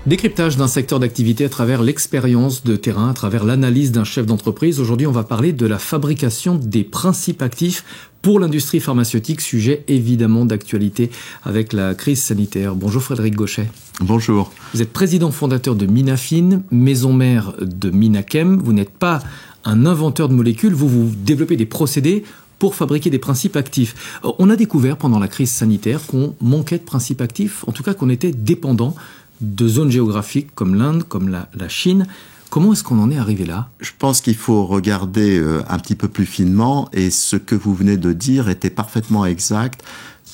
Décryptage d'un secteur d'activité à travers l'expérience de terrain, à travers l'analyse d'un chef d'entreprise. Aujourd'hui, on va parler de la fabrication des principes actifs pour l'industrie pharmaceutique, sujet évidemment d'actualité avec la crise sanitaire. Bonjour Frédéric Gauchet. Bonjour. Vous êtes président fondateur de Minafine, maison mère de Minachem. Vous n'êtes pas un inventeur de molécules, vous développez des procédés pour fabriquer des principes actifs. On a découvert pendant la crise sanitaire qu'on manquait de principes actifs, en tout cas qu'on était dépendant de zones géographiques comme l'Inde, comme la Chine. Comment est-ce qu'on en est arrivé là ? Je pense qu'il faut regarder un petit peu plus finement, et ce que vous venez de dire était parfaitement exact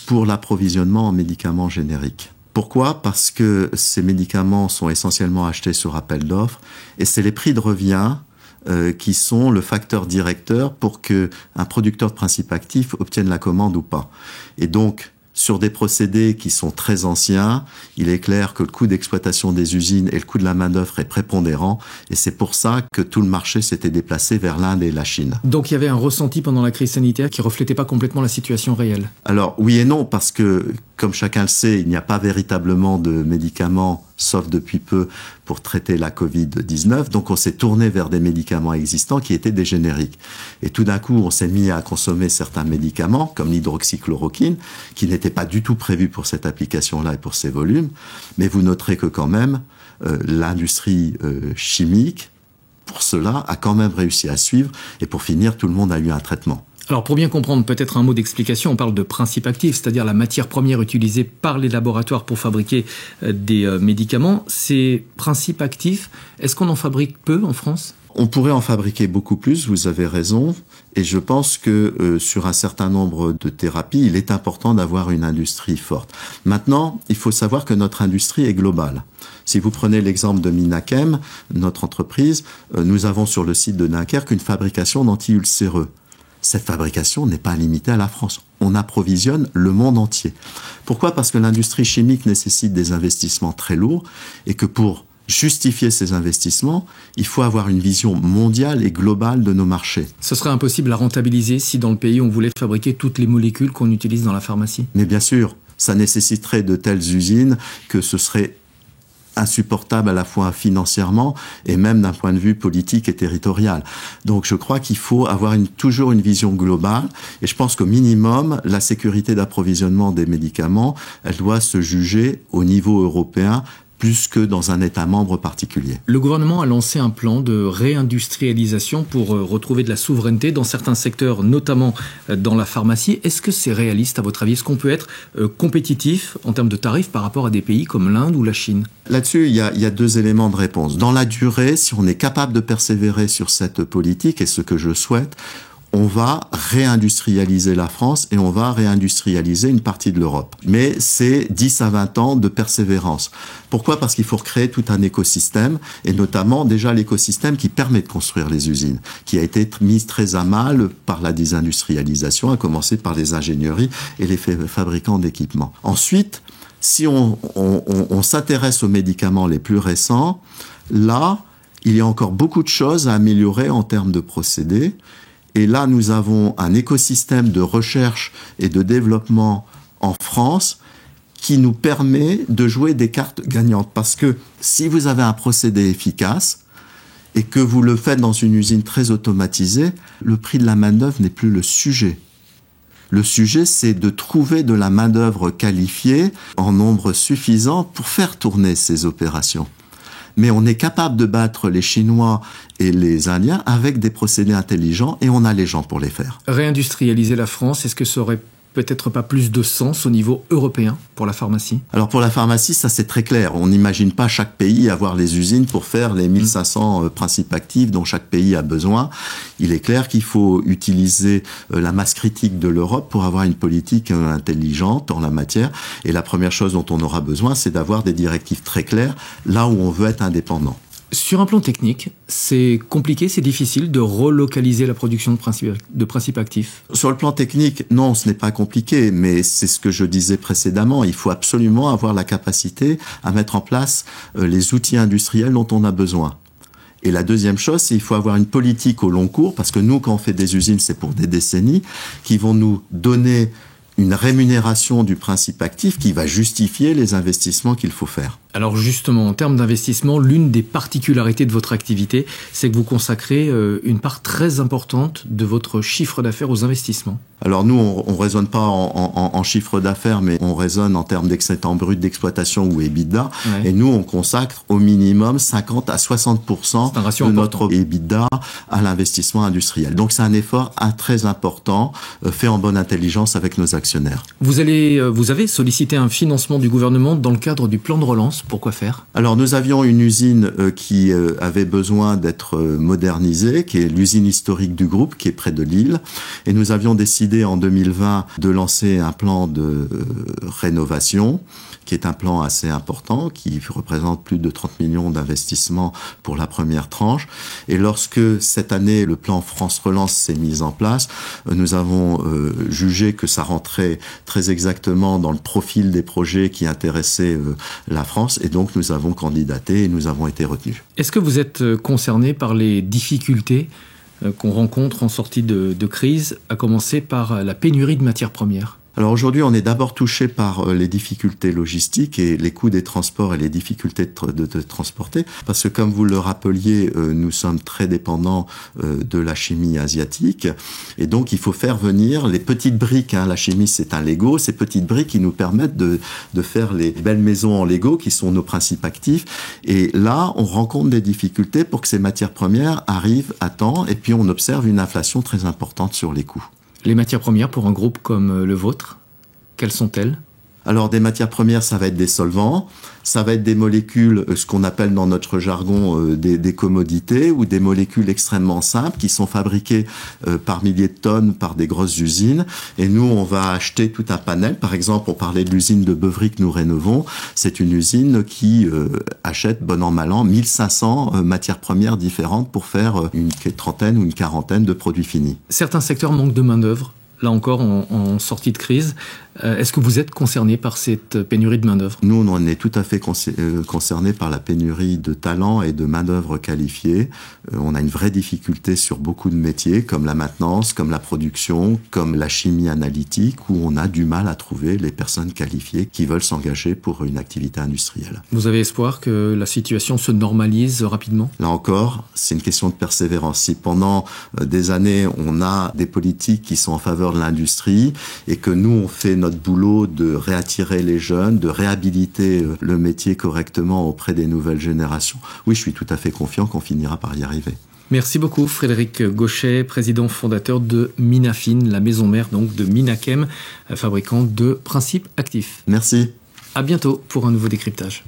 pour l'approvisionnement en médicaments génériques. Pourquoi ? Parce que ces médicaments sont essentiellement achetés sur appel d'offres, et c'est les prix de revient qui sont le facteur directeur pour qu'un producteur de principes actifs obtienne la commande ou pas. Et donc, sur des procédés qui sont très anciens, il est clair que le coût d'exploitation des usines et le coût de la main-d'œuvre est prépondérant, et c'est pour ça que tout le marché s'était déplacé vers l'Inde et la Chine. Donc il y avait un ressenti pendant la crise sanitaire qui ne reflétait pas complètement la situation réelle. Alors oui et non, parce que, comme chacun le sait, il n'y a pas véritablement de médicaments, sauf depuis peu, pour traiter la Covid-19. Donc on s'est tourné vers des médicaments existants qui étaient des génériques. Et tout d'un coup, on s'est mis à consommer certains médicaments, comme l'hydroxychloroquine, qui n'étaient pas du tout prévus pour cette application-là et pour ces volumes. Mais vous noterez que quand même, l'industrie chimique, pour cela, a quand même réussi à suivre. Et pour finir, tout le monde a eu un traitement. Alors pour bien comprendre, peut-être un mot d'explication, on parle de principes actifs, c'est-à-dire la matière première utilisée par les laboratoires pour fabriquer des médicaments. Ces principes actifs, est-ce qu'on en fabrique peu en France ? On pourrait en fabriquer beaucoup plus, vous avez raison, et je pense que sur un certain nombre de thérapies, il est important d'avoir une industrie forte. Maintenant, il faut savoir que notre industrie est globale. Si vous prenez l'exemple de Minachem, notre entreprise, nous avons sur le site de Dunkerque une fabrication d'anti-ulcéreux. Cette fabrication n'est pas limitée à la France. On approvisionne le monde entier. Pourquoi ? Parce que l'industrie chimique nécessite des investissements très lourds, et que pour justifier ces investissements, il faut avoir une vision mondiale et globale de nos marchés. Ce serait impossible à rentabiliser si dans le pays on voulait fabriquer toutes les molécules qu'on utilise dans la pharmacie ? Mais bien sûr, ça nécessiterait de telles usines que ce serait insupportable à la fois financièrement et même d'un point de vue politique et territorial. Donc je crois qu'il faut avoir toujours une vision globale, et je pense qu'au minimum, la sécurité d'approvisionnement des médicaments, elle doit se juger au niveau européen plus que dans un État membre particulier. Le gouvernement a lancé un plan de réindustrialisation pour retrouver de la souveraineté dans certains secteurs, notamment dans la pharmacie. Est-ce que c'est réaliste à votre avis ? Est-ce qu'on peut être compétitif en termes de tarifs par rapport à des pays comme l'Inde ou la Chine ? Là-dessus, il y a deux éléments de réponse. Dans la durée, si on est capable de persévérer sur cette politique, et ce que je souhaite, on va réindustrialiser la France et on va réindustrialiser une partie de l'Europe. Mais c'est 10 à 20 ans de persévérance. Pourquoi ? Parce qu'il faut recréer tout un écosystème, et notamment déjà l'écosystème qui permet de construire les usines, qui a été mis très à mal par la désindustrialisation, à commencer par les ingénieries et les fabricants d'équipements. Ensuite, si on s'intéresse aux médicaments les plus récents, là, il y a encore beaucoup de choses à améliorer en termes de procédés. Et là, nous avons un écosystème de recherche et de développement en France qui nous permet de jouer des cartes gagnantes. Parce que si vous avez un procédé efficace et que vous le faites dans une usine très automatisée, le prix de la main-d'œuvre n'est plus le sujet. Le sujet, c'est de trouver de la main-d'œuvre qualifiée en nombre suffisant pour faire tourner ces opérations. Mais on est capable de battre les Chinois et les Indiens avec des procédés intelligents, et on a les gens pour les faire. Réindustrialiser la France, est-ce que ça aurait peut-être pas plus de sens au niveau européen pour la pharmacie ? Alors pour la pharmacie, ça c'est très clair. On n'imagine pas chaque pays avoir les usines pour faire les 1500 principes actifs dont chaque pays a besoin. Il est clair qu'il faut utiliser la masse critique de l'Europe pour avoir une politique intelligente en la matière. Et la première chose dont on aura besoin, c'est d'avoir des directives très claires là où on veut être indépendant. Sur un plan technique, c'est compliqué, c'est difficile de relocaliser la production de principes actifs ? Sur le plan technique, non, ce n'est pas compliqué, mais c'est ce que je disais précédemment. Il faut absolument avoir la capacité à mettre en place les outils industriels dont on a besoin. Et la deuxième chose, c'est qu'il faut avoir une politique au long cours, parce que nous, quand on fait des usines, c'est pour des décennies, qui vont nous donner une rémunération du principe actif qui va justifier les investissements qu'il faut faire. Alors justement, en termes d'investissement, l'une des particularités de votre activité, c'est que vous consacrez une part très importante de votre chiffre d'affaires aux investissements. Alors nous, on raisonne pas en chiffre d'affaires, mais on raisonne en termes d'excédent brut d'exploitation ou EBITDA. Ouais. Et nous, on consacre au minimum 50 à 60% de notre EBITDA à l'investissement industriel. Donc c'est un effort très important, fait en bonne intelligence avec nos actionnaires. Vous avez sollicité un financement du gouvernement dans le cadre du plan de relance. Pourquoi faire ? Alors nous avions une usine qui avait besoin d'être modernisée, qui est l'usine historique du groupe, qui est près de Lille. Et nous avions décidé en 2020 de lancer un plan de rénovation, qui est un plan assez important, qui représente plus de 30 millions d'investissements pour la première tranche. Et lorsque cette année, le plan France Relance s'est mis en place, nous avons jugé que ça rentrait très exactement dans le profil des projets qui intéressaient la France. Et donc, nous avons candidaté et nous avons été retenus. Est-ce que vous êtes concerné par les difficultés qu'on rencontre en sortie de crise, à commencer par la pénurie de matières premières ? Alors aujourd'hui, on est d'abord touché par les difficultés logistiques et les coûts des transports et les difficultés de transporter, parce que comme vous le rappeliez, nous sommes très dépendants de la chimie asiatique, et donc il faut faire venir les petites briques. La chimie, c'est un Lego, ces petites briques qui nous permettent de faire les belles maisons en Lego, qui sont nos principes actifs. Et là, on rencontre des difficultés pour que ces matières premières arrivent à temps, et puis on observe une inflation très importante sur les coûts. Les matières premières pour un groupe comme le vôtre, quelles sont-elles ? Alors des matières premières, ça va être des solvants, ça va être des molécules, ce qu'on appelle dans notre jargon des commodités, ou des molécules extrêmement simples qui sont fabriquées par milliers de tonnes par des grosses usines. Et nous, on va acheter tout un panel. Par exemple, on parlait de l'usine de Beuvry que nous rénovons. C'est une usine qui achète, bon an mal an, 1500 matières premières différentes pour faire une trentaine ou une quarantaine de produits finis. Certains secteurs manquent de main-d'œuvre. Là encore, en sortie de crise. Est-ce que vous êtes concerné par cette pénurie de main-d'œuvre ? Nous, on est tout à fait concernés par la pénurie de talents et de main-d'œuvre qualifiée. On a une vraie difficulté sur beaucoup de métiers, comme la maintenance, comme la production, comme la chimie analytique, où on a du mal à trouver les personnes qualifiées qui veulent s'engager pour une activité industrielle. Vous avez espoir que la situation se normalise rapidement ? Là encore, c'est une question de persévérance. Si pendant des années, on a des politiques qui sont en faveur de l'industrie et que nous, on fait notre boulot de réattirer les jeunes, de réhabiliter le métier correctement auprès des nouvelles générations. Oui, je suis tout à fait confiant qu'on finira par y arriver. Merci beaucoup Frédéric Gauchet, président fondateur de Minafin, la maison mère donc de Minachem, fabricant de principes actifs. Merci. À bientôt pour un nouveau décryptage.